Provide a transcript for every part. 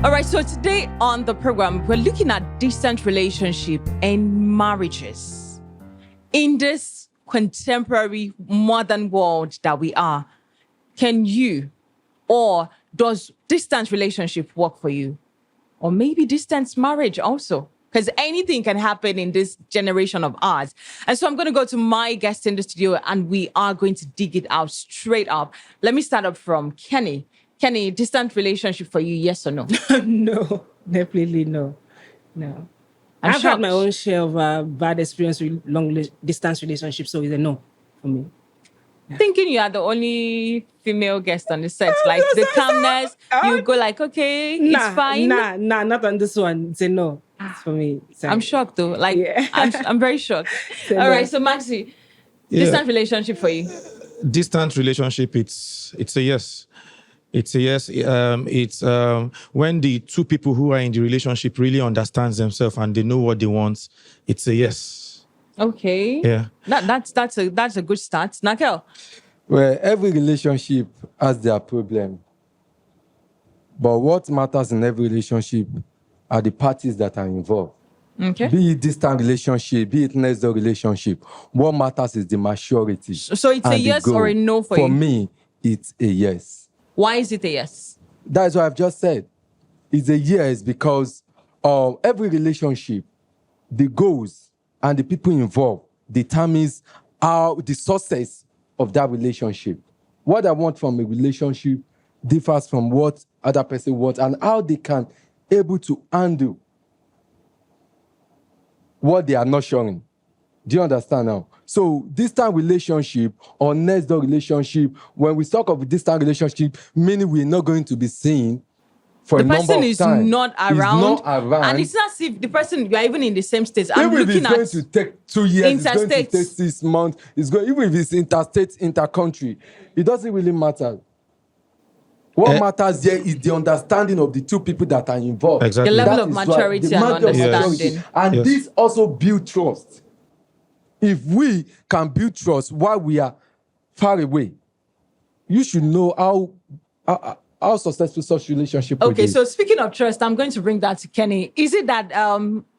All right, so today on the program, we're looking at distant relationship and marriages in this contemporary modern world that we are. Can you, or does distant relationship work for you? Or maybe distance marriage also? Because anything can happen in this generation of ours. And so I'm going to go to my guest in the studio and we are going to dig it out straight up. Let me start up from Kenny. Kenny, distant relationship for you, yes or no? No, definitely no. No. I'm I've had my shocked. own share of bad experience with distance relationships, so it's a no for me. Thinking you are the only female guest on the set, like the calmness, you go like, okay, it's fine. Not on this one. It's a no. It's for me. Sorry. I'm shocked though. Like, Yeah. I'm very shocked. a All no. right, so Maxi, distant relationship for you. Distant relationship, it's a yes. It's a yes. It's when the two people who are in the relationship really understands themselves and they know what they want. It's a yes. Okay. Yeah. That's a good start. Nakel. Well, every relationship has their problem. But what matters in every relationship are the parties that are involved. Okay. Be it distant relationship, be it next door relationship. What matters is the maturity. So it's a yes or a no for you? For me, it's a yes. Why is it a yes? That's what I've just said. It's a yes because every relationship, the goals and the people involved determines how the success of that relationship. What I want from a relationship differs from what other person wants and how they can able to handle what they are not showing. Do you understand now? So distant relationship or next door relationship, when we talk of distant relationship, meaning we're not going to be seen for The a number person of is time. not He's around. not around. And it's not as if the person, you are even in the same state. I'm Even if looking it's going at to take 2 years, it's going to interstates. take 6 months, even if it's interstate, intercountry, it doesn't really matter. What matters here is the understanding of the two people that are involved. Exactly. The level That of is maturity the and matter of understanding. maturity. And Yes. this also builds trust. If we can build trust while we are far away, you should know how successful such relationship will Okay, be. so speaking of trust, I'm going to bring that to Kenny. Is it that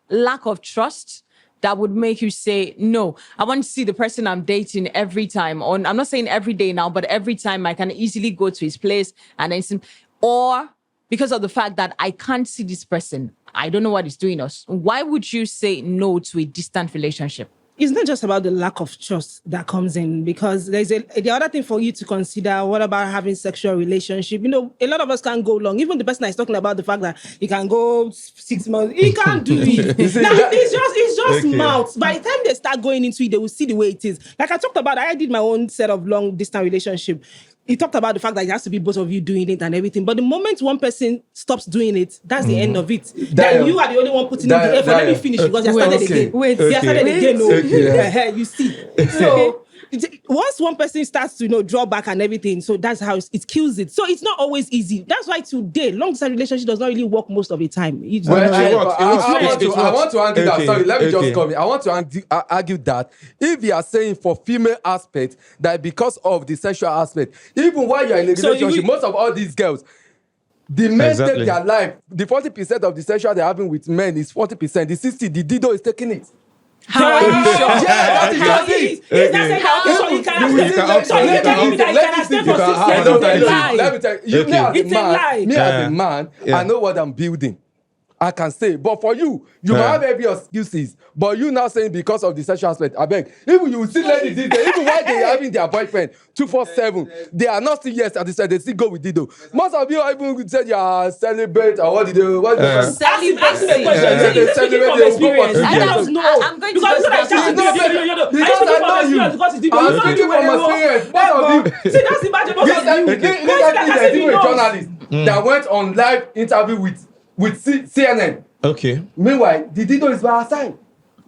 lack of trust that would make you say, no, I want to see the person I'm dating every time on, I'm not saying every day now, but every time I can easily go to his place and then see, or because of the fact that I can't see this person, I don't know what he's doing us. Why would you say no to a distant relationship? It's not just about the lack of trust that comes in, because there's the other thing for you to consider. What about having sexual relationship? You know, a lot of us can't go long. Even the person that's talking about the fact that he can go 6 months, he can't do it. Now, it's just Okay. mouth. By the time they start going into it, they will see the way it is. Like I talked about, I did my own set of long distance relationship. He talked about the fact that it has to be both of you doing it and everything. But the moment one person stops doing it, that's the end of it. Then you are the only one putting in the effort. Let me finish because you started again. You started again. No. You see. So once one person starts to draw back and everything, so that's how it kills it. So it's not always easy. That's why today long distance relationship does not really work most of the time. It's Well, it works. I want to argue that. Okay. Sorry, let me Okay. just come in. I want to argue that if you are saying for female aspect that because of the sexual aspect, even while you are in a So relationship, most of all these girls, the men Exactly. take their life. The 40% of the sexual they're having with men is 40%. The 60%, the dido is taking it. How are you sure? Yeah, He's that's saying, it. so you can You can abstain. So you can give me that you can abstain for 6 years. It's a lie. Let me tell you, Okay. me as It's a lie. a man, I know what I'm building. I can say, but for you might have every excuses. But you now saying because of the sexual aspect, I beg. Even you see ladies these days, even while they are having their boyfriend 247, they are not still yes at the side. They still go with Dido. Most of you even said you are celebrate or what did they? What Ask me the question. Yeah. Is it speaking from experience? I don't know. I'm going to Because go like to that. because I know you. Because it's I'm speaking from experience. Most of you. See, that's the magic most of you. There's even a journalist that went on live interview with CNN. Okay. Meanwhile, the Dido is by her side.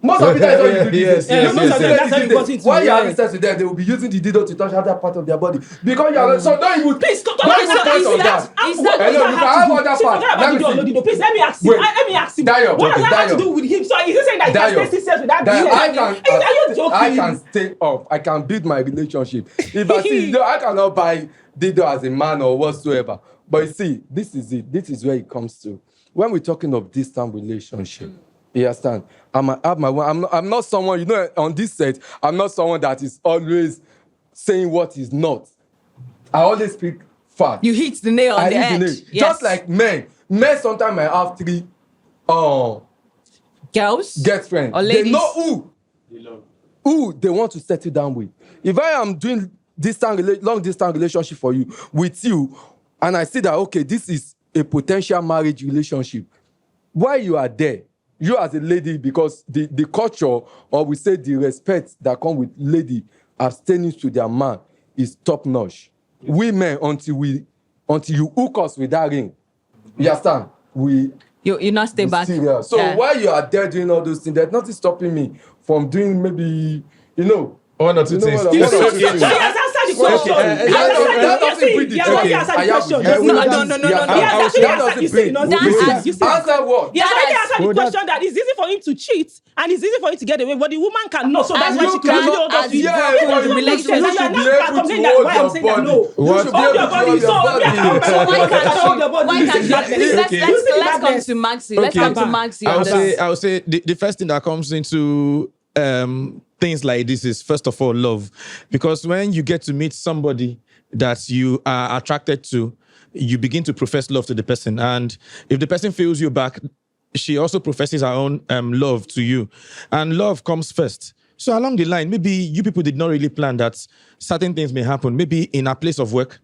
Most of it is what you do. Yes, yes, most of them, that's how you got into While it, you're yeah. having sex with them, they will be using the Dido to touch other part of their body. Because you are so don't even Please, don't okay, even so touch is on that- that. is Hello, that- you can have other part. Let me see. Please let me ask you. Wait. Let me ask you. Dayo, What does okay, that have to Dayo. do with him? So is he saying that he Dayo. can stay 6 years without That doing I it? Are you joking? I can stay off. I can build my relationship. If I see, I cannot buy Dido as a man or whatsoever. But you see, this is it. This is where it comes to. When we're talking of distant relationship, you understand? I'm not someone, on this set, I'm not someone that is always saying what is not. I always speak facts. You hit the nail on the head. Yes. Just like men. Men sometimes might have 3 girls, girlfriends. or ladies. They know who they want to settle down with. If I am doing long distance relationship for you, with you, and I see that, okay, this is a potential marriage relationship, while you are there, you as a lady, because the culture, or we say the respect that come with lady abstaining to their man is top notch. Women, until you hook us with that ring, you understand? You not stay back. Serious. So while you are there doing all those things, there's nothing stopping me from doing maybe, one or two things. He has answered the question. Answer what? He has already answered the question that it's easy for him to cheat and it's easy for him to get away, but the woman cannot. So that's why she can hold on to it. You should be able Let's come to Maxi. Let's come to Maxi. I would say the first thing that comes into things like this is, first of all, love. Because when you get to meet somebody that you are attracted to, you begin to profess love to the person. And if the person feels you back, she also professes her own love to you. And love comes first. So along the line, maybe you people did not really plan that certain things may happen. Maybe in a place of work,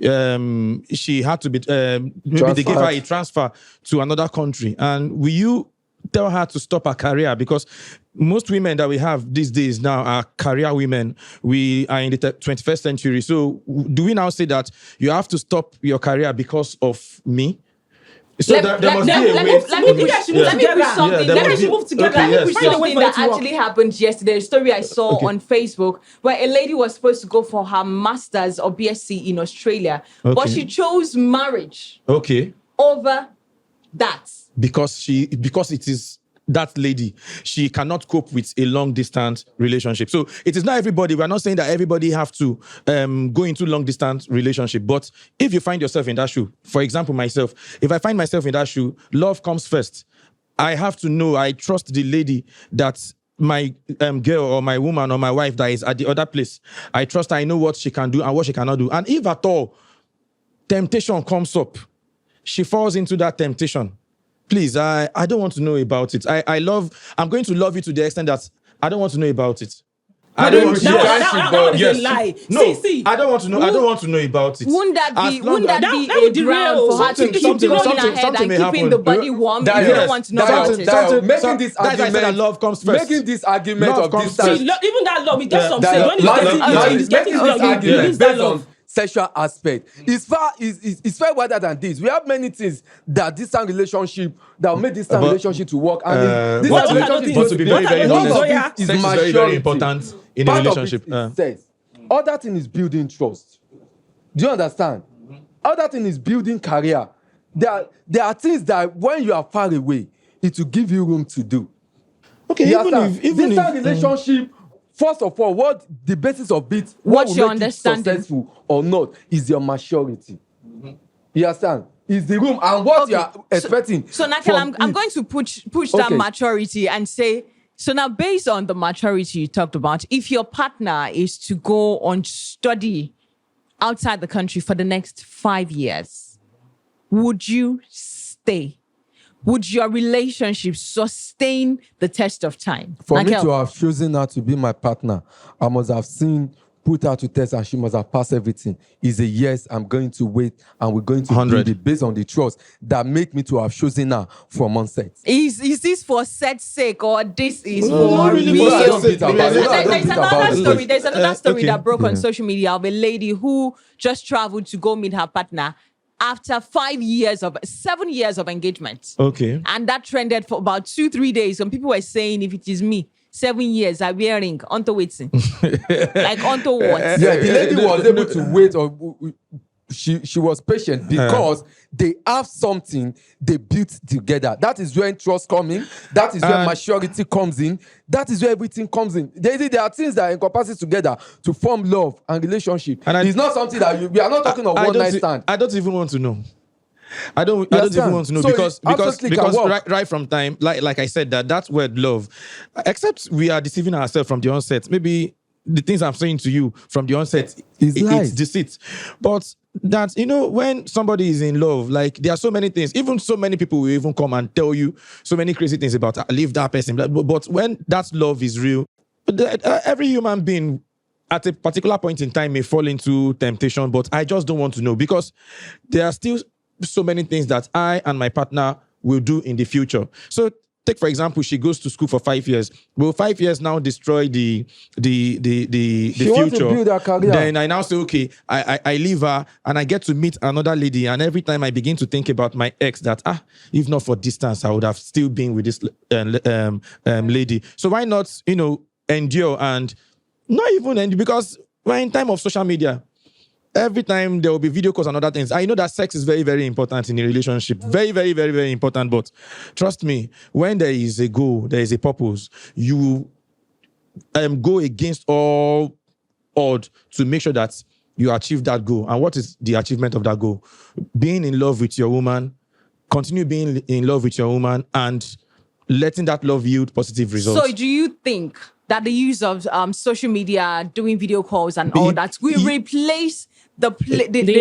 she had to be, maybe they gave her a transfer to another country. And will you tell her to stop her career? Because most women that we have these days now are career women. We are in the 21st century. So do we now say that you have to stop your career because of me? So let me push something. Let me move together. Let me push something that actually happened yesterday. A story I saw on Facebook where a lady was supposed to go for her master's or BSc in Australia, but she chose marriage over that. Because it is that lady, she cannot cope with a long distance relationship. So it is not everybody. We're not saying that everybody have to go into long distance relationship. But if you find yourself in that shoe, for example, myself, if I find myself in that shoe, love comes first. I have to know, I trust the lady that my girl or my woman or my wife that is at the other place. I trust her, I know what she can do and what she cannot do. And if at all temptation comes up, she falls into that temptation. Please, I don't want to know about it. I'm going to love you to the extent that I don't want to know about it. I don't want to know. No, I don't want to know. I don't want to know about it. Wouldn't that be a ground for her to keep going ahead and keeping the body warm? You don't want to know about it. Making this argument that love comes first. Making this argument of distance. Even that love, it does something. When it's getting argument based on sexual aspect. It's far wider than this. We have many things that distant relationship that will make distant relationship to work. And this relationship to be very, very honest, sex is very, very important in a relationship. Sex. Other thing is building trust. Do you understand? Other thing is building career. There are things that when you are far away, it will give you room to do. Okay, even if relationship. First of all, what the basis of it, what's your understanding, successful or not, is your maturity. You understand? Is the room and what you are expecting. So Nakel, I'm going to push that maturity and say, so now based on the maturity you talked about, if your partner is to go on study outside the country for the next 5 years, would you stay? Would your relationship sustain the test of time? For me to have chosen her to be my partner, I must have put her to test and she must have passed everything. Is a yes, I'm going to wait and we're going to 100. Do it based on the trust that make me to have chosen her from onset. Is this for set's sake or this is for real? There's another story that broke on social media of a lady who just traveled to go meet her partner after 7 years of engagement. Okay. And that trended for about 2-3 days. Some people were saying, if it is me, 7 years, I wear ring, onto waiting. Like onto what? Yeah, the lady was able to wait or she was patient because they have something they built together. That is when trust comes in. That is where maturity comes in. That is where everything comes in. There are things that encompass together to form love and relationship. And it's not something that we are not talking of one night stand. I don't even want to know. I don't even want to know, so because right from time, like I said, that word love, except we are deceiving ourselves from the onset. Maybe the things I'm saying to you from the onset it's deceit. But that, when somebody is in love, like there are so many things, even so many people will even come and tell you so many crazy things about leave that person. But when that love is real, every human being at a particular point in time may fall into temptation, but I just don't want to know, because there are still so many things that I and my partner will do in the future. So take, for example, she goes to school for 5 years. Will 5 years now destroy the future? Wants to build her career. Then I now say, okay, I leave her and I get to meet another lady. And every time I begin to think about my ex, that if not for distance, I would have still been with this lady. So why not, endure and not even endure? Because we're in time of social media. Every time there will be video calls and other things. I know that sex is very, very important in a relationship. Very, very, very, very important. But trust me, when there is a goal, there is a purpose, you go against all odds to make sure that you achieve that goal. And what is the achievement of that goal? Being in love with your woman, continue being in love with your woman, and letting that love yield positive results. So do you think that the use of social media, doing video calls and all that will replace the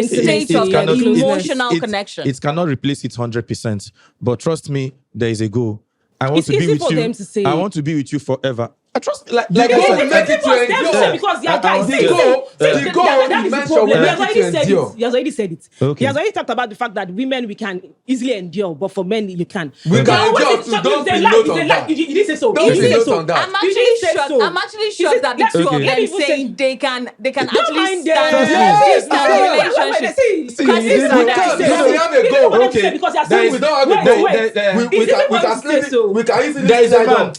state of emotional connection? It cannot replace it 100%. But trust me, there is a goal. I want to be with you. I want to be with you forever. I trust, like because they are guys. The goal is the problem. He has already said it. Okay. He has already talked about the fact that women, we can easily endure, but for men, you can. We can endure too. Don't be note on that. You didn't say so. Don't be note on that. I'm actually shocked that the two of them saying they can actually stand relationship. We have a goal. Okay. We don't have a goal. We can easily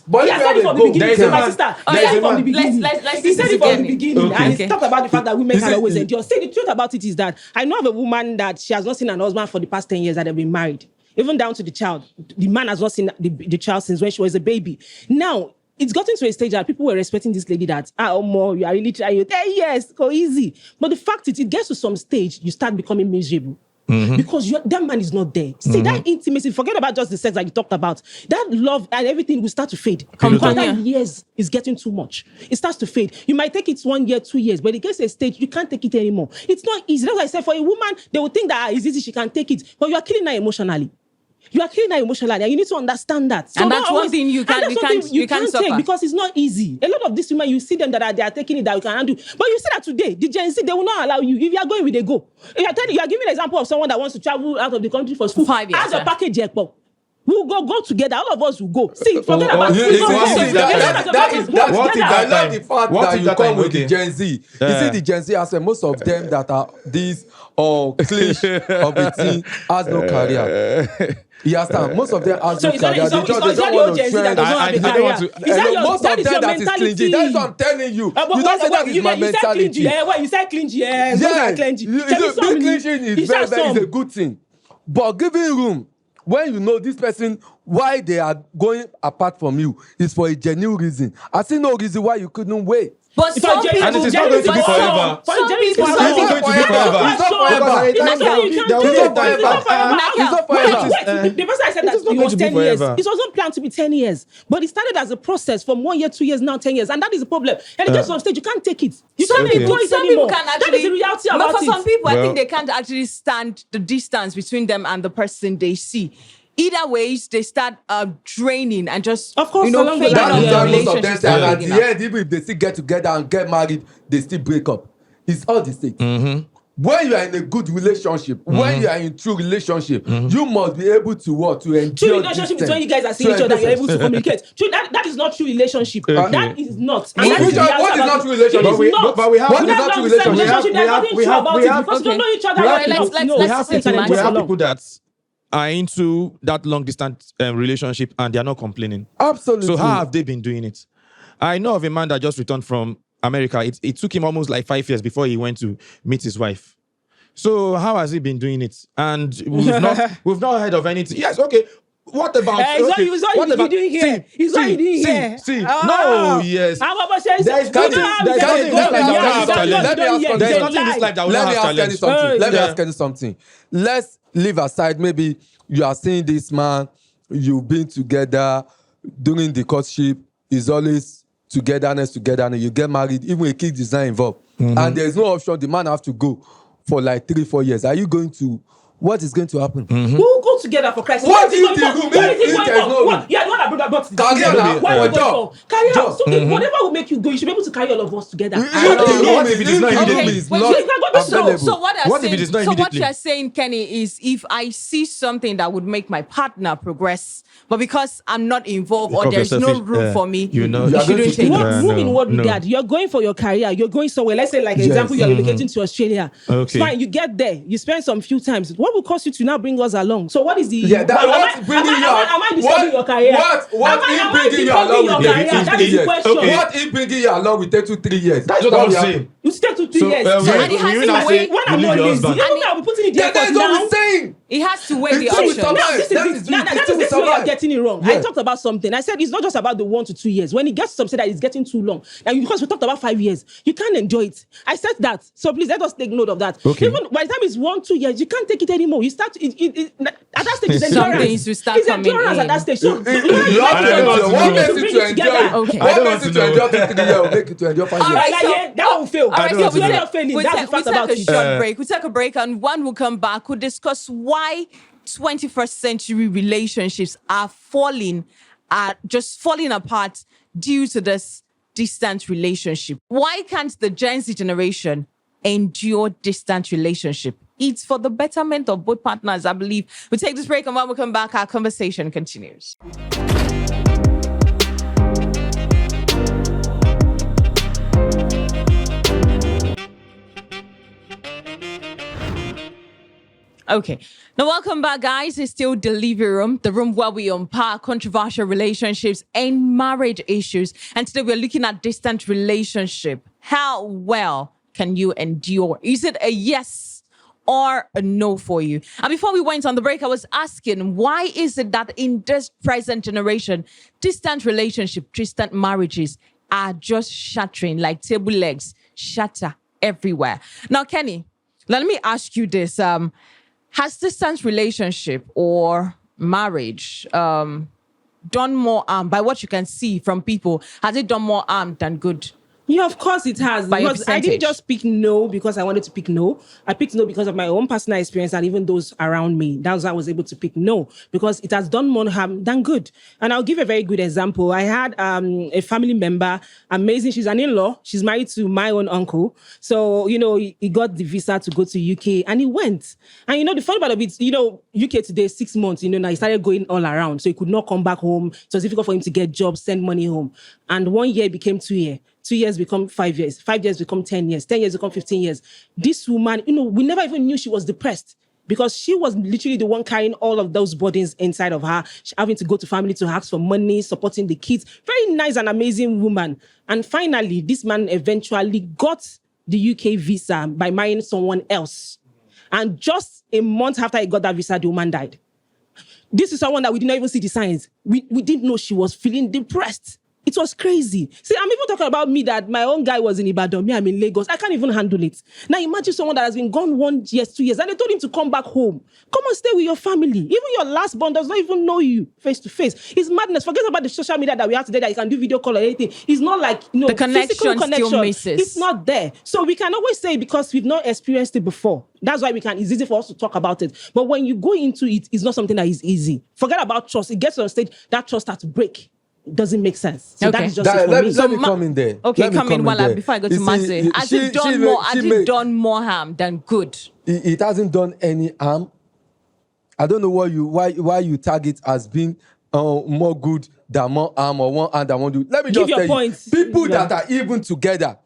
but if we have a goal, my sister, he said it from the beginning. He said it from the beginning. And he talked about the fact that women can always endure. Say the truth about it is that I know of a woman that she has not seen her husband for the past 10 years that they've been married. Even down to the child. The man has not seen the child since when she was a baby. Now, it's gotten to a stage that people were respecting this lady that, more, you are really trying. 10 years, go easy. But the fact is, it gets to some stage, you start becoming miserable. Mm-hmm. Because that man is not there. See, that intimacy, forget about just the sex that you talked about. That love and everything will start to fade. Because that years is getting too much. It starts to fade. You might take it 1 year, 2 years, but it gets to a stage, you can't take it anymore. It's not easy. That's why I said for a woman, they will think that it's easy, she can take it. But you are killing her emotionally. You are killing her emotionally, and you need to understand that. So and that's one thing you can't take because it's not easy. A lot of these women, you see them that they are taking it that you can handle. But you see that today, the Gen Z, they will not allow you. If you are going with a go. If I tell you are giving an example of someone that wants to travel out of the country for school. 5 years. As a package, we'll go together. All of us will go. See, forget about I love the fact that you come with the Gen Z. You see the Gen Z as most of them that are these cliché of the team has no career. You understand? Most of them has no career. They don't want to trend. Most of them that is clingy. That's what I'm telling you. You don't say that is my mentality. You said clingy. Yeah, clingy. Being clingy is very a good thing. But giving room, when you know this person, why they are going apart from you is for a genuine reason. I see no reason why you couldn't wait. But some people, and it is not going to be forever. It's not going to be forever. It's not forever. The person I said that it was 10 years. It wasn't planned to be 10 years. But it started as a process from 1 year, 2 years, now 10 years. And that is the problem. And it gets to a stage, you can't take it. You can't enjoy it anymore. That is the reality about it. But for some people, I think they can't actually stand the distance between them and the person they see. Either ways, they start draining and just, of course, that is why most of them say, and at the end, even if they still get together and get married, they still break up. It's all the same. Mm-hmm. When you are in a good relationship, when you are in true relationship, you must be able to work to enjoy. True relationship is when you guys are seeing each other and you're able to communicate. True, that is not true relationship. Okay. That is not. And what is not true relationship? But we have what is not true relationship? We have people that are into that long distance relationship and they are not complaining. Absolutely. So how have they been doing it? I know of a man that just returned from America. It took him almost like 5 years before he went to meet his wife. So how has he been doing it? And we've not heard of anything. Yes, okay. What about It's not you doing here. It's not you doing here. See, no, yes. There's nothing in this life that will not have challenge. Let me ask you something. Let's leave aside, maybe you are seeing this man, you've been together during the courtship, is always togetherness, you get married, even a kid is not involved. And there's no option, the man have to go for like 3-4 years. Are you going to, what is going to happen? We'll go together for Christ. What if the room Yeah, the one that brought the carry on. So whatever will make you go, you should be able to carry all of us together. What if it is not immediately? So what you are saying, Kenny, is if I see something that would make my partner progress, but because I'm not involved or there's no room for me, you shouldn't take it. Room in what regard? You're going for your career. You're going somewhere. Let's say, like example, you're relocating to Australia. Okay. Fine, you get there. You spend some few times. What will cause you to now bring us along? So what is the? Yeah, that's what's bringing you out. Am I disturbing your career? What if bringing you along with That is the question. What if bringing you along will take 2-3 years? That's what I'm saying. You stay to 3 years. And it has to wait. When I'm not lazy, even I'll be putting it there. That's what I'm saying. It has to weigh the It's options. That is where you're getting it wrong. Yeah. I talked about something. I said it's not just about the 1 to 2 years. When it gets to something that is getting too long, and because we talked about 5 years, you can't enjoy it. I said that. So please let us take note of that. Okay. Even by the time it's 1-2 years, you can't take it anymore. You start at that stage. It's Some endurance. things will start It's coming endurance in. at that stage. So What makes you to enjoy? Okay. What makes you to enjoy 2-3 years will make you to enjoy 5 All years. right, that will fail. All right, So so we are failing. we That's the fact about take a it. short break. We take a break, and one will come back. We'll discuss why 21st century relationships are just falling apart due to this distant relationship. Why can't the Gen Z generation endure distant relationship? It's for the betterment of both partners, I believe. We take this break, and when we come back, our conversation continues. Okay. Now, welcome back, guys. It's still the living room, the room where we unpack controversial relationships and marriage issues. And today we're looking at distant relationship. How well can you endure? Is it a yes or a no for you? And before we went on the break, I was asking, why is it that in this present generation, distant relationship, distant marriages are just shattering like table legs, shatter everywhere? Now, Kenny, let me ask you this. Has distant relationship or marriage done more harm, by what you can see from people, has it done more harm than good? Yeah, of course it has. By your Because I didn't percentage. just pick no because I wanted to pick no. I picked no because of my own personal experience and even those around me. That's why I was able to pick no, because it has done more harm than good. And I'll give a very good example. I had a family member, amazing. She's an in-law. She's married to my own uncle. So, he got the visa to go to UK and he went. And, the funny part of it, UK today, 6 months, now he started going all around. So he could not come back home. It was difficult for him to get jobs, send money home. And 1 year became 2 years. 2 years become 5 years. 5 years become 10 years. 10 years become 15 years. This woman, we never even knew she was depressed because she was literally the one carrying all of those burdens inside of her, having to go to family to ask for money, supporting the kids. Very nice and amazing woman. And finally, this man eventually got the UK visa by marrying someone else. And just a month after he got that visa, the woman died. This is someone that we didn't even see the signs. We didn't know she was feeling depressed. It was crazy. See, I'm even talking about me that my own guy was in Ibadan, me, I'm in Lagos. I can't even handle it. Now imagine someone that has been gone 1 year, 2 years, and they told him to come back home. Come and stay with your family. Even your last born does not even know you face to face. It's madness. Forget about the social media that we have today that you can do video call or anything. It's not like, the connection physical connection still misses. It's not there. So we can always say because we've not experienced it before. That's why it's easy for us to talk about it. But when you go into it, it's not something that is easy. Forget about trust. It gets to a stage that trust starts to break. It doesn't make sense. So Okay. that is just it for me. Let me come in there. Okay, Let me come in there. before I go to You see, Manze. Has it done more harm than good? It hasn't done any harm. I don't know why you target as being more good than more harm or one harm than one do. Let me Give just your tell points. you, people Yeah. that are even together,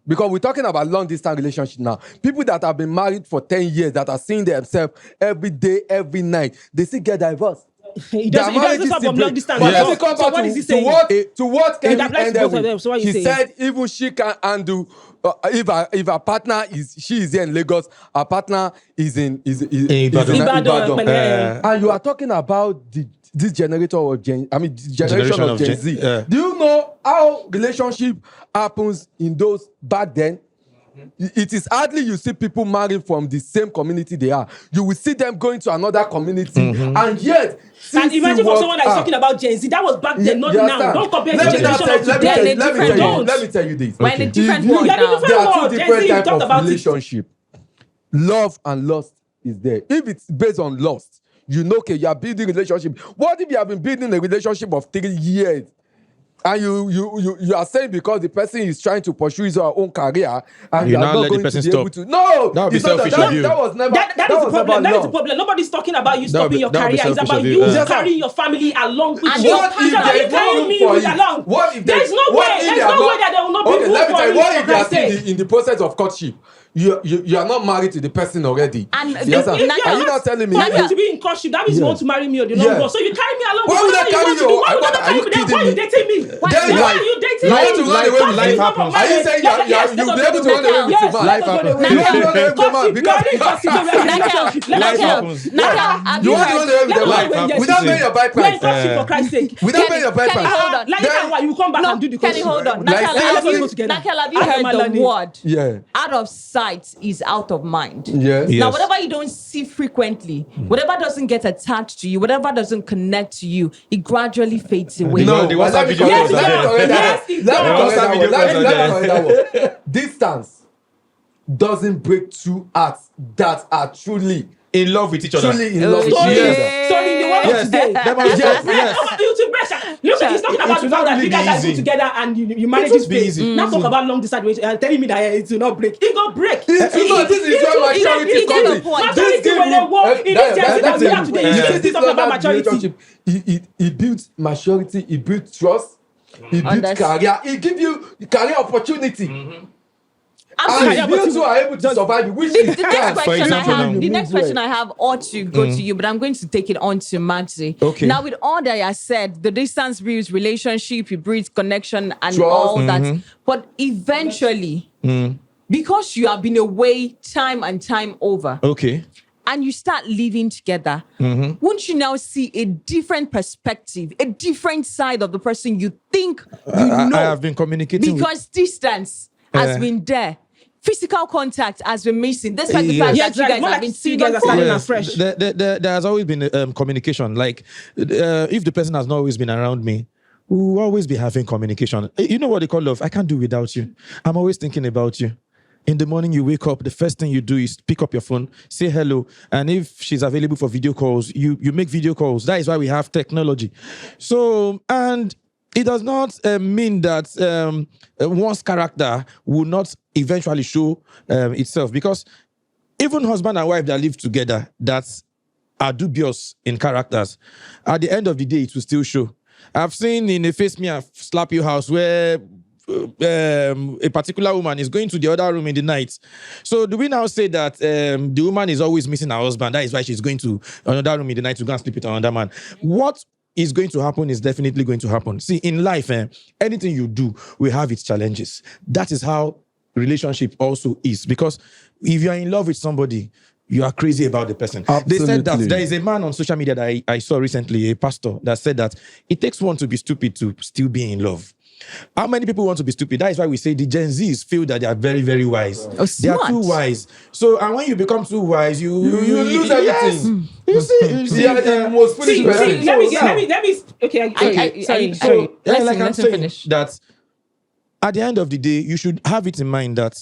because we're talking about long distance relationship now. People that have been married for 10 years, that are seeing themselves every day, every night, they still get divorced. He their doesn't marriage is talk still of long break. distance. But let So- me come so back what is he to saying? what It Kevin applies to ended both of with. them, so what are you He saying? said even she can handle if her partner she is here in Lagos, her partner is in Ibadan. Ibadan. and you are talking about this generation of Gen Z. Yeah. Do you know how relationship happens in those back then? It is hardly you see people marrying from the same community they are. You will see them going to another community, and yet And imagine for someone that is talking about Gen Z, that was back then, not now. Don't compare the generation of today. Let me tell you this. We're in a different If you- world Yeah, the now. different There are world. two Gen different Z, you types talked of about it. relationship. Love and lust is there. If it's based on lust, you know, okay, you are building relationship. What if you have been building a relationship of 3 years? And you are saying because the person is trying to pursue his or her own career and You you are now not let the going to person be stop. able to. No, That would be it's not selfish of you. that was never. That is the was problem. never That is the love. problem. Nobody's talking about you stopping your that would be career. It's selfish about of you. you Yes, carrying your family along with And you. your What if So are there you is no carrying room me for with it? along? What if There's no way. There's no way that there will not be okay, room let me for tell you. it. What if you are For Christ's still sake. in the process of courtship? You are not married to the person already. And You if understand? you're Are you not telling me? For you to be in courtship, that means you want to marry me or the long run. So you carry me along. Why with would I whatever carry want to you? do. Why would I Are not carry you me? Then kidding why are you me? dating me? Then Why are you dating you me? want to run away with life your man. happens. Are you saying you will be able to run away with your man? Life happens. You want to run away with your man because Life happens. Have you you want to run heard? away with your Life man happens. without paying your buy We're in price. courtship for Christ's sake. Without paying your buy Kenny, price. hold on. Like that, why you come back and do the Kenny, courtship? hold on. Like, Nakel, seriously? Go together. Nakel, have you I am heard the Alani. word? Yeah. Out of sight is out of mind. Yes. Yeah. Now, Yes. whatever you don't see frequently, whatever doesn't get attached to you, whatever doesn't connect to you, it gradually fades away. No, the WhatsApp video calls are there. Yes, it Let me does. correct that video one. calls are Let me correct that one. Distance doesn't break two hearts that are truly In love with each other. in love with Story, each other. Yes. story in the world Yes. of today. That was- yes. Look, he's talking about the will fact not that really you guys be are easy. good together and you manage It will this be place. easy. Now talk about long distance relationship and telling me that it will not break. It will break. This is where maturity he comes get in. your point. Maturity This when they give walk you- in this Gen Z that we that's have it. today. You Yeah. see this talking about maturity. Relationship, it builds maturity, it builds trust, it builds career, it gives you career opportunity. And if you two are able to survive, which is The next For question example, I have, now. the next question I have ought to go to you, but I'm going to take it on to Maxi. Okay. Now, with all that I said, the distance builds relationship, it breeds connection and Trust. all that. But eventually, because you have been away time and time over, Okay. and you start living together, won't you now see a different perspective, a different side of the person you think you know? I have been communicating Because distance has been there. Physical contact has been missing. Despite the fact Yes, that you guys more have like been see you seeing guys are starting Yes, afresh. there has always been communication. Like, if the person has not always been around me, we will always be having communication. You know what they call love? I can't do without you. I'm always thinking about you. In the morning, you wake up, the first thing you do is pick up your phone, say hello. And if she's available for video calls, you make video calls. That is why we have technology. So, and it does not mean that one's character will not eventually show itself, because even husband and wife that live together that are dubious in characters, at the end of the day, it will still show. I've seen in a Face Me and Slap You house where a particular woman is going to the other room in the night. So do we now say that the woman is always missing her husband? That is why she's going to another room in the night to go and sleep with another man. What is going to happen is definitely going to happen. See, in life, anything you do will have its challenges. That is how relationship also is. Because if you are in love with somebody, you are crazy about the person. They said that Absolutely. there is a man on social media that I saw recently, a pastor, that said that it takes one to be stupid to still be in love. How many people want to be stupid? That is why we say the Gen Zs feel that they are very, very wise. Oh, they are smart. too wise. So, and when you become too wise, you lose everything. Yes. You see, You are the most foolish See, person. let me. Okay, sorry. So, Let him I'm saying, finish. that at the end of the day, you should have it in mind that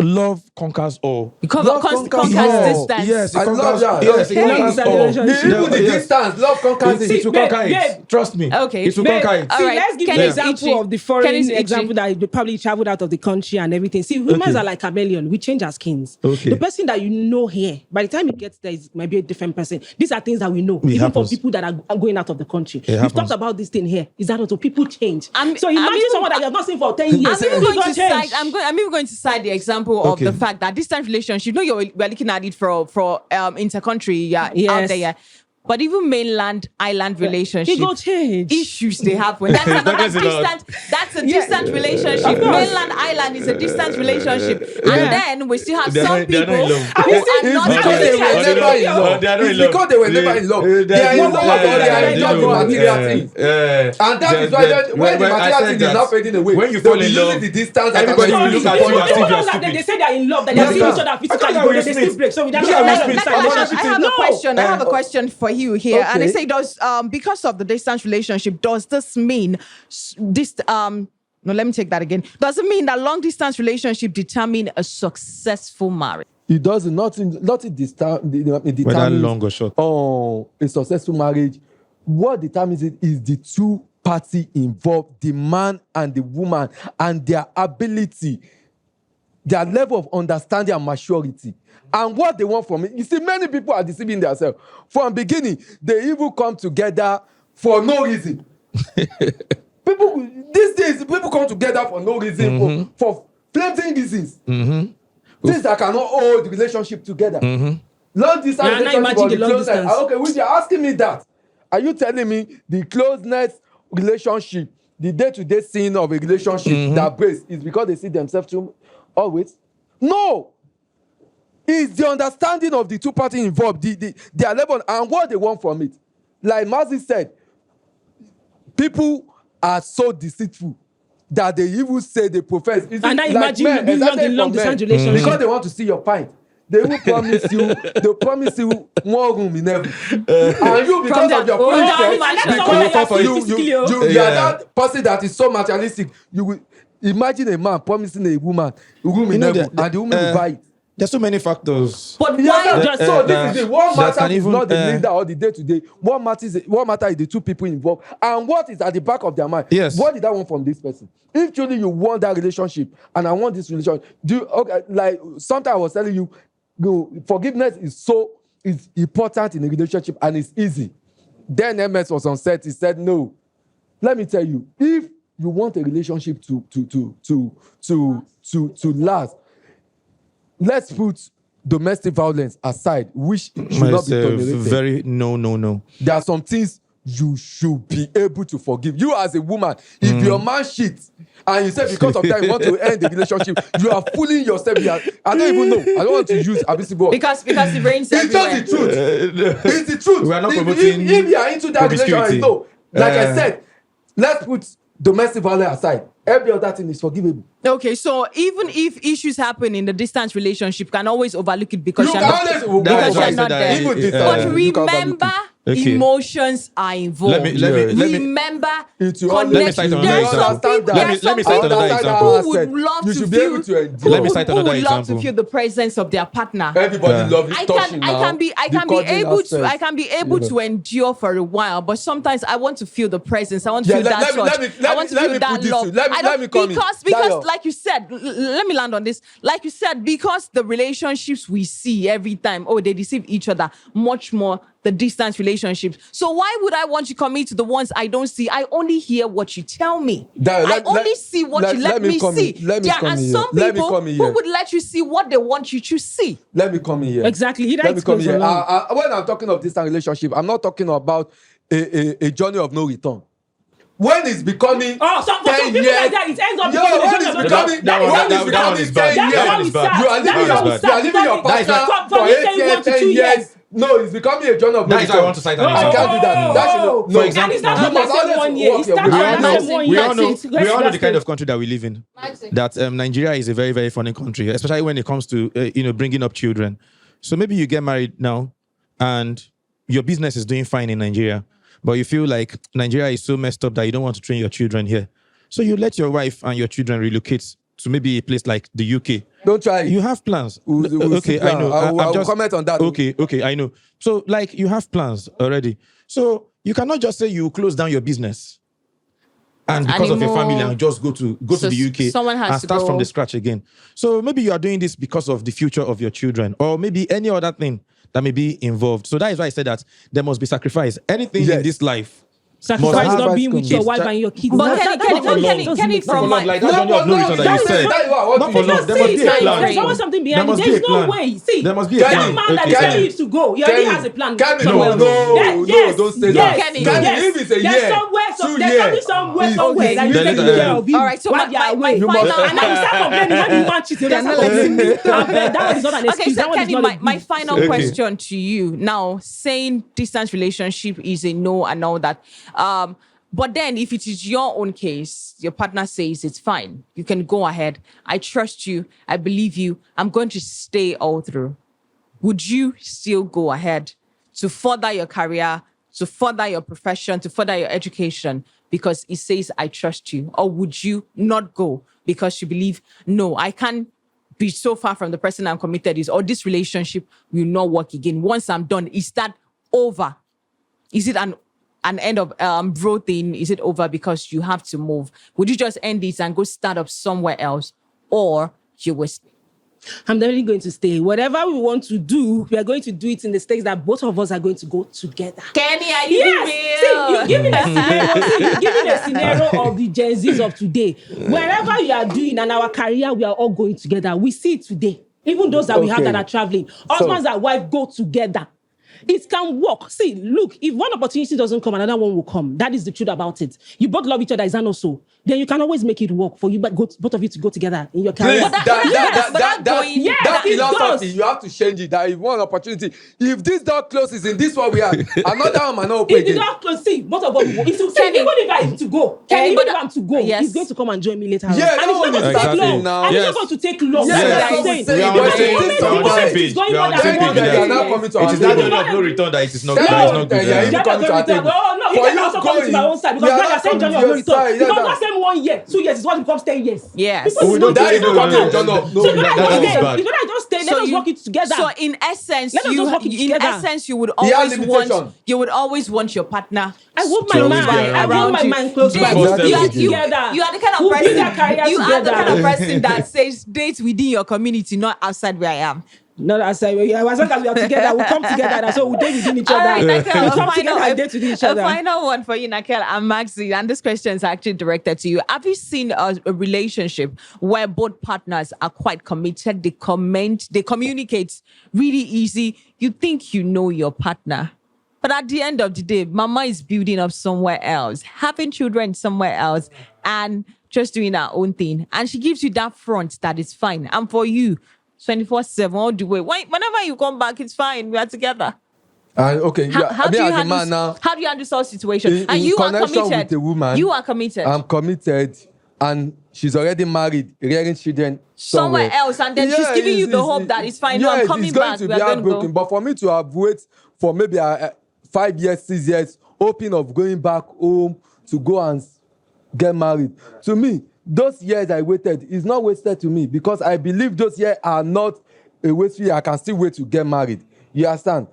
love conquers all. Love Conquers conquers all. distance. Yes, I it love conquers, that. yes, it Okay. conquers Long all. relationship. Even the Yes. distance, love conquers It it. will babe, conquer it. babe. Trust me. Okay. It will Babe, conquer it. all See, right. let's give Kenny an is example itchy. of the foreign Kenny is itchy. example that they probably traveled out of the country and everything. See, humans are like chameleon. We change our skins. Okay. The person that you know here, by the time he gets there, it might be a different person. These are things that we know, It even happens. for people that are going out of the country. We've happens. talked about this thing here. Is that also people change? I'm So imagine even- someone that you have not seen for 10 years. I'm even He going to got cite. changed. I'm even going to cite the example of Okay. the fact that distance relationship. You know, we're looking at it for intercountry. Yeah, out Yes. there. Yeah. But even mainland island relationship, It go change. issues they have when that's another That is a lot. distant. That's a distant relationship. Mainland island is a distant relationship, and then we still have They're some not- they're people not in love. who are It's not because they were committed. never in love. They are not in It's love. because they were never in love. They are in love or they are in love with material things. And that is why when the material thing is not fading away, when you they'll fall be in using love, the distance. everybody will look at you as if you are That they stupid. say they're in love, that they're seeing each other physically, but they still break. So we don't Look at have Will Smith. I have a question. I have a Uh, question for you here, and I okay. say, does because of the distance relationship, does this mean this? No, let me take that again. Does it mean that long distance relationship determine a successful marriage? It does nothing Whether determines long or short. a successful marriage. What determines it is the two party involved, the man and the woman, and their ability, their level of understanding and maturity, and what they want from it. You see, many people are deceiving themselves. From beginning, they even come together for no reason. People these days, people come together for no reason, for flaming reasons. Things that cannot hold the relationship together. Long distance Yeah, now relationship imagine or the the long closeness. distance. Okay, which you're asking me that. Are you telling me the closeness relationship, the day-to-day scene of a relationship that breaks is because they see themselves too always? No. It's the understanding of the two parties involved, their level and what they want from it. Like Mazi said, people are so deceitful that they even say they profess. Is And it now like imagine men, you being exactly in long for men, distance relationship. because they want to see your pint. They will promise you. They promise you more room in heaven, and you because their of your own princess, mansion. because you Yeah. are that person that is so materialistic. You will imagine a man promising a woman room in know, heaven, and the woman will buy it. There's so many factors. But Yeah, why? that's- so this is it. What that matters can is even, not the leader or the day-to-day. What matters is the two people involved and what is at the back of their mind. Yes. What did I want from this person? If truly you want that relationship and I want this relationship, like sometimes I was telling you, forgiveness is important in a relationship and it's easy. Then MS was on set. He said, "No, let me tell you, if you want a relationship to last, let's put domestic violence aside, which should not be tolerated. Very no. There are some things you should be able to forgive. You as a woman, if your man cheats and you say because of that you want to end the relationship, you are fooling yourself. I don't even know. I don't want to use abusive words. Because it rains It's everywhere. just the truth. It's the truth. We are not if promoting you are into that promiscuity. relationship, no. Like I said, let's put domestic violence aside. Every other thing is forgivable. Okay, so even if issues happen in the distance relationship, can always overlook it because You you're can not, always because That's why I you're not said that there. Even this, But you can overlook remember, it. Okay. emotions are involved. Let me Remember, It will always- Let me cite another There are some example. people, Let me cite another example. who would love You to should be feel, able to endure. who Let me would- cite who another would love to example. feel the presence of their partner. Everybody Yeah. loves I touching now. can be The cuddling able aspect. to I can be able to endure for a while, but sometimes I want to feel the presence. I want to Yeah, feel let- that let me- touch. let me- let I want me- to let feel me that put this love. to- let me- I don't let me come in. because Dayo. like you said, let me land on this. Like you said, because the relationships we see every time, they deceive each other much more the distance relationships. So why would I want to commit to the ones I don't see? I only hear what you tell me. Dayo, I only see what you let me come see. in. Let me There come are in here. some Let me people come in who here. would let you see what they want you to see. Let me come in here. Exactly. He Let me writes come goes here. along. When I'm talking of distant relationship, I'm not talking about a journey of no return. When it's becoming Oh, for some 10 people years, like that, it ends up yo, becoming a when journey it's of becoming, that one- when that it's one becoming is bad. 10 That's That how one years, is we bad. start. you are That's leaving how we bad. you are leaving your start. partner From for the 8 saying years, 1 to 10 2 years. years. No, it's becoming a journey of no That is why I want to return. cite an I example. can't do that. That should For And example, it starts you from must that same always 1 year. walk It your starts way. from that Maxi, same 1 we year. all know the kind That's of country that we live in. That Nigeria is a very, very funny country, especially when it comes to bringing up children. So maybe you get married now, and your business is doing fine in Nigeria, but you feel like Nigeria is so messed up that you don't want to train your children here. So you let your wife and your children relocate to maybe a place like the UK. Don't try it. You have plans. We'll Okay, see plan. I know. I will I'm comment on that. Okay, I know. So like you have plans already. So you cannot just say you close down your business and because of your family Anymore. and just go to the UK someone has and to start go. from the scratch again. So maybe you are doing this because of the future of your children or maybe any other thing that may be involved. So that is why I said that there must be sacrifice. Anything in Yes. this life Sacrifice have- not being with your It's wife cha- and your kids. But That- Kenny, that- Kenny, that- Kenny, that- from for my love, like that journey of no return that you That said. is what Not for you love. just There must be a time plan. There's always something There behind it. must be There's a no plan. way. See, There must be a that plan. man that Okay. is telling you to go, he already has a plan. Kenny, somewhere. no, Yes, don't say yes, that. Kenny, yes. if it's a There's year, somewhere, 2 there's years, probably somewhere it's- that Then is taking let- care of you. All right, so while my they are away. final... And I will start complaining when the man cheats. They'll start complaining. That one is not an excuse. Okay, That so one is Kenny, not a my good- final Okay. question to you now, saying distance relationship is a no and all that. But then if it is your own case, your partner says it's fine, you can go ahead. I trust you. I believe you. I'm going to stay all through. Would you still go ahead to further your career, to further your profession, to further your education because it says I trust you? Or would you not go because you believe, no, I can't be so far from the person I'm committed is, or this relationship will not work again. Once I'm done, is that over? Is it an end of bro thing? Is it over because you have to move? Would you just end this and go start up somewhere else, or you will stay? I'm definitely going to stay. Whatever we want to do, we are going to do it in the stakes that both of us are going to go together. Kenny, are you Yes. See, you give me the scenario. See, you give me the scenario of the Gen Zs of today. Wherever you are doing and our career, we are all going together. We see it today. Even those that we have Okay. that are traveling, husbands and wives go together. It can work. See, look, if one opportunity doesn't come, another one will come. That is the truth about it. You both love each other, is that not so? Then you can always make it work for you, but both of you to go together in your career. Please, But that philosophy, does. you have to change it. That if one opportunity, if this door closes in this one we are, another one might not open If you again. don't close, see, both of us will go. If you say, Kenny. even if I am to go, Kenny, even but if I'm to go, yes. he's going to come and join me later on. Yeah, And that it's one not going to is take exactly long. now. And it's Yes. not going to take long. Yes, That's that's what what I'm we saying. say. We are on the same page. We are on the same page. Going We are on more the than same one page. They are day. now coming to It our is that table. journey of no return that it is not No. that is not good. Yeah, Yeah. you coming to our table. Oh, no, you For can you also come to going, my own side because you are when you're not saying coming journey to of no your side, return. Because yes, that same 1 year, 2 years is what becomes 10 years. Yes. Because Oh, it's no, not that it's is not no, work no, out. no, no, So if that I is just bad. stay, if I just stay, let us work it together. So in essence, Let us just work it in together. essence, you would He has always want limitation. your partner. I want To my always man. be I want around my you. man close to my Date- Before body. you, are, stepping you, Together. you are the kind of We'll build person. our career You are the together. kind of person that says date within your community, not outside where I am. No, I say, as long as we are together, we'll come together. And so we'll date within each All other. right, Nakel, We'll come together and date within each a other. final one for you, Nakel and Maxi. And this question is actually directed to you. Have you seen a relationship where both partners are quite committed? They communicate really easy. You think you know your partner. But at the end of the day, mama is building up somewhere else, having children somewhere else, and just doing her own thing. And she gives you that front that is fine. And for you, 24/7 all the way. Whenever you come back, it's fine. We are together. And okay, How I do mean, you as a man handle now, how do you handle such situation? in And you are connection committed. with a woman, You are committed. I'm committed, and she's already married, rearing children Somewhere else, and then she's giving you the hope that it's fine. No, I'm coming it's going back. to We be are going to go. heartbroken. But for me to have waited for maybe 5 years, 6 years, hoping of going back home to go and get married, to me, those years I waited is not wasted to me because I believe those years are not a waste. I can still wait to get married. You understand?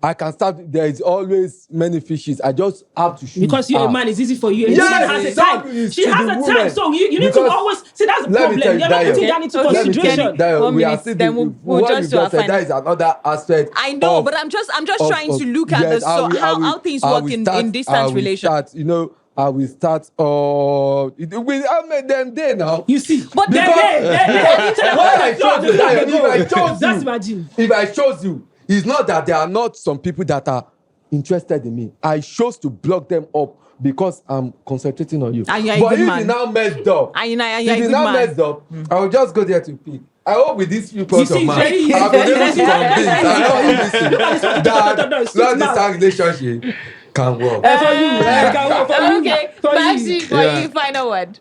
I can start. There is always many fishes. I just have to shoot. Because you're a man, it's easy for you. A Yes, woman has a exactly. time. It's She to has the a woman. time. So you need to Because always see that's the let me problem. tell you, You're not Dayo. putting that into Okay. Let me tell you, consideration. Dayo, 1 we are minute, still then we'll what just you do our just said. final. That is another aspect. I know, of- but I'm just of- trying of- to look at yes, how things I work will in start- distance I will relations. start, I will start. I made them day now. You see, But then, Because- when I chose you, if I chose Just you, imagine. if I chose you, it's not that there are not some people that are interested in me. I chose to block them up because I'm concentrating on you. And you're a but good if man. you now messed up, And you're a if good you now man. messed up, I will just go there to pick. I hope with this few points You of see, man, very easy. I've been able to convince. I know you listen. Look at this one. That No, it's long not. distance relationship can work. For you, can work for you. Okay, For Maxi, you. for Yeah. you, final word.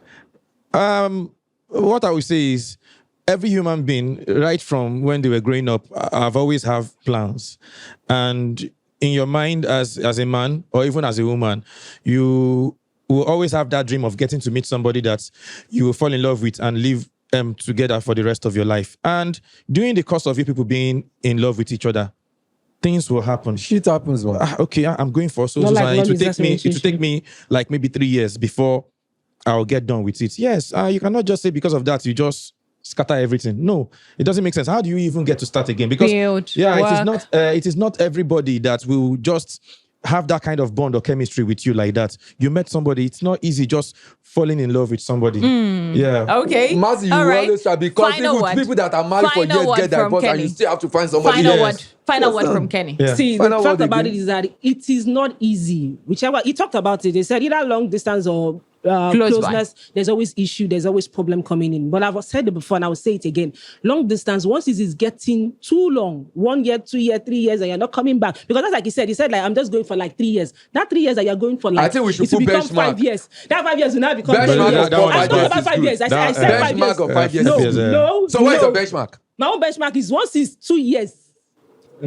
What I would say is every human being, right from when they were growing up, I've always have plans. And in your mind as a man or even as a woman, you will always have that dream of getting to meet somebody that you will fall in love with and live together for the rest of your life. And during the course of you people being in love with each other, things will happen. Shit happens, man. Okay, I'm going for so Not so, like and it will long-distance take me like maybe 3 years before I'll get done with it. Yes, you cannot just say because of that you just scatter everything. No, it doesn't make sense. How do you even get to start again? Because Build, it is work. not it is not everybody that will just have that kind of bond or chemistry with you like that. You met somebody, it's not easy just falling in love with somebody. Yeah. Okay. Mercy, you All right. always try because Final word. people that are married for Final years word get from divorced and Kenny. you still have to find somebody. Final Yes. word. Final word from Kenny. Yeah. See, Final the fact word about again. it is that it is not easy. Whichever he talked about it, they said either long distance or closeness. There's always issue. There's always problem coming in. But I've said it before, and I will say it again. Long distance, once it is getting too long, 1 year, 2 years, 3 years, and you're not coming back, because that's like he said. He said like I'm just going for like 3 years. That 3 years that you're going for, like I think we should it will put become benchmark. 5 years. That 5 years will now become 10 Benchmark years. of that one I is talked good. about 5 years. I said That, 5 years. benchmark of 5 years. No, is, no. So what is no. your benchmark? My own benchmark is once it's 2 years.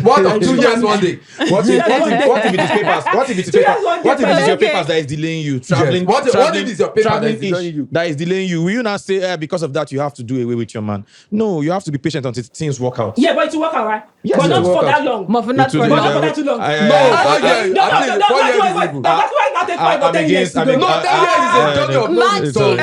What of 2 years one day? What if it is papers? What if it is papers? What if it is your Okay. papers that is delaying you? Traveling. Yes. What traveling- if it's your paper that traveling is delaying ish you? That is delaying you. Will you not say, because of that, you have to do away with your man? No, you have to be patient until things work out. Yeah, but it will work out, right? Yes, but it not will for work that out. long. More for not It will for be But long. not for that too long. No, 4 years. At least 4 years is reasonable. That's why I take 5 or 10 years to go. against- No, 10 years is a journey of no Maxi, return.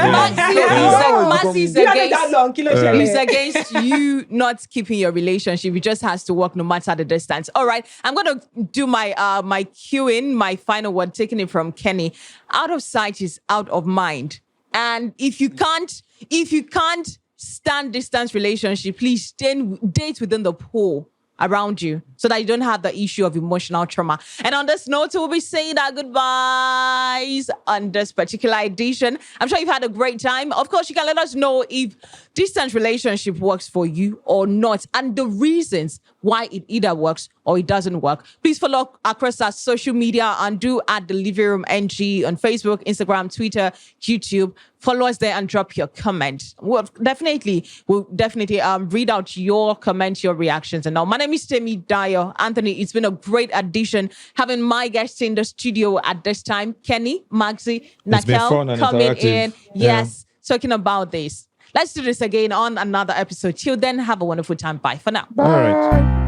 Maxi's You have that long, against. kilo He's shele. against you not keeping your relationship. It just has to work no matter the distance. All right, I'm going to do my my cue-in, my final word, taking it from Kenny. Out of sight is out of mind. And if you can't stand distance relationship, please date within the pool around you so that you don't have the issue of emotional trauma. And on this note, we'll be saying our goodbyes on this particular edition. I'm sure you've had a great time. Of course, you can let us know if distance relationship works for you or not, and the reasons why it either works or it doesn't work. Please follow across our social media and do at the Living Room NG on Facebook, Instagram, Twitter, YouTube. Follow us there and drop your comment. We'll definitely read out your comments, your reactions. And now, my name is Temi Dayo. Anthony, it's been a great addition having my guests in the studio at this time. Kenny, Maxi, It's been fun Nakel and coming interactive. in. Yeah. Yes, talking about this. Let's do this again on another episode. Till then, have a wonderful time. Bye for now. All right.